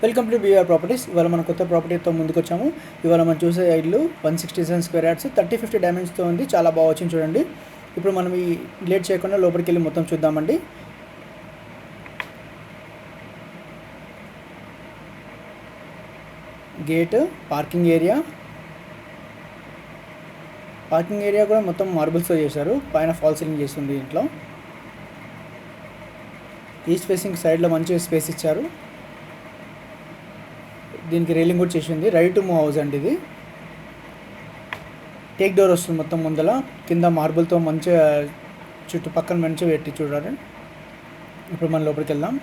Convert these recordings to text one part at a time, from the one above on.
Welcome to BR properties. ఇవాళ మనం కొత్త ప్రాపర్టీతో ముందుకు వచ్చాము. ఇవాళ మనం చూసే ఇల్లు 167 స్క్వేర్ యార్డ్స్ 30-50 డైమెన్షన్స్తో ఉంది. చాలా బాగా వచ్చింది చూడండి. ఇప్పుడు మనం ఈ లేట్ చేయకుండా లోపలికి వెళ్ళి మొత్తం చూద్దామండి. గేట్, పార్కింగ్ ఏరియా కూడా మొత్తం మార్బుల్స్తో చేశారు. పైన ఫాల్ సీలింగ్ చేస్తుంది. ఇంట్లో ఈస్ట్ ఫేసింగ్ సైడ్లో మంచి స్పేస్ ఇచ్చారు. దీనికి రైలింగ్ కూడా చేసింది. రెడీ టు మూవ్ హౌస్ అండి ఇది. టేక్ డోర్ వస్తుంది మొత్తం ముందల. కింద మార్బుల్తో మంచిగా చుట్టుపక్కల మంచిగా పెట్టి చూడాలి. ఇప్పుడు మనం లోపలికి వెళ్దాం.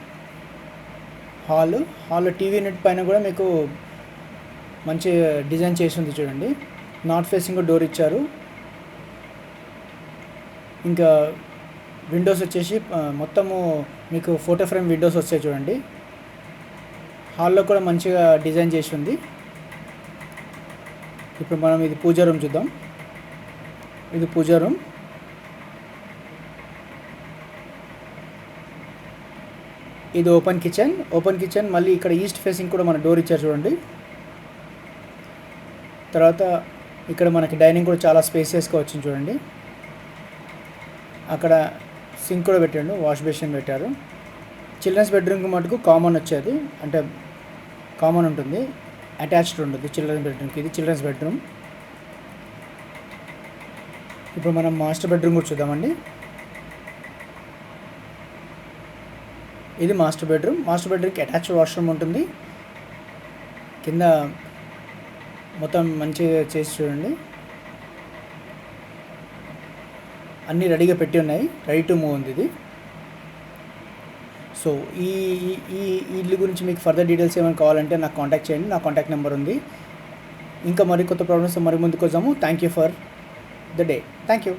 హాల్ టీవీ యూనిట్ పైన కూడా మీకు మంచి డిజైన్ చేసి ఉంది చూడండి. నార్త్ ఫేసింగ్ డోర్ ఇచ్చారు. ఇంకా విండోస్ వచ్చేసి మొత్తము మీకు ఫోటో ఫ్రేమ్ విండోస్ వస్తాయి చూడండి. హాల్లో కూడా మంచిగా డిజైన్ చేసి ఉంది. ఇప్పుడు మనం ఇది పూజా రూమ్ చూద్దాం. ఇది పూజా రూమ్. ఇది ఓపెన్ కిచెన్. మళ్ళీ ఇక్కడ ఈస్ట్ ఫేసింగ్ కూడా మన డోర్ ఇచ్చారు చూడండి. తర్వాత ఇక్కడ మనకి డైనింగ్ కూడా చాలా స్పేసియస్గా వచ్చింది చూడండి. అక్కడ సింక్ కూడా పెట్టాడు, వాష్ బేసిన్ పెట్టారు. చిల్డ్రన్స్ బెడ్రూమ్కి మటుకు కామన్ వచ్చేది, అంటే కామన్ ఉంటుంది, అటాచ్డ్ ఉంటుంది చిల్డ్రన్స్ బెడ్రూమ్కి. ఇది చిల్డ్రన్స్ బెడ్రూమ్. ఇప్పుడు మనం మాస్టర్ బెడ్రూమ్ కూడా చూద్దామండి. ఇది మాస్టర్ బెడ్రూమ్కి అటాచ్డ్ వాష్రూమ్ ఉంటుంది. కింద మొత్తం మంచిగా చేసి చూడండి. అన్నీ రెడీగా పెట్టి ఉన్నాయి. రెడీ టు మూవ్ ఉంది ఇది. సో ఈ ఇల్లు గురించి మీకు ఫర్దర్ డీటెయిల్స్ ఏమైనా కావాలంటే నాకు కాంటాక్ట్ చేయండి. నా కాంటాక్ట్ నెంబర్ ఉంది. ఇంకా మరి కొత్త ప్రాబ్లమ్స్ మరి ముందుకు వద్దాము. Thank you for the day. Thank you.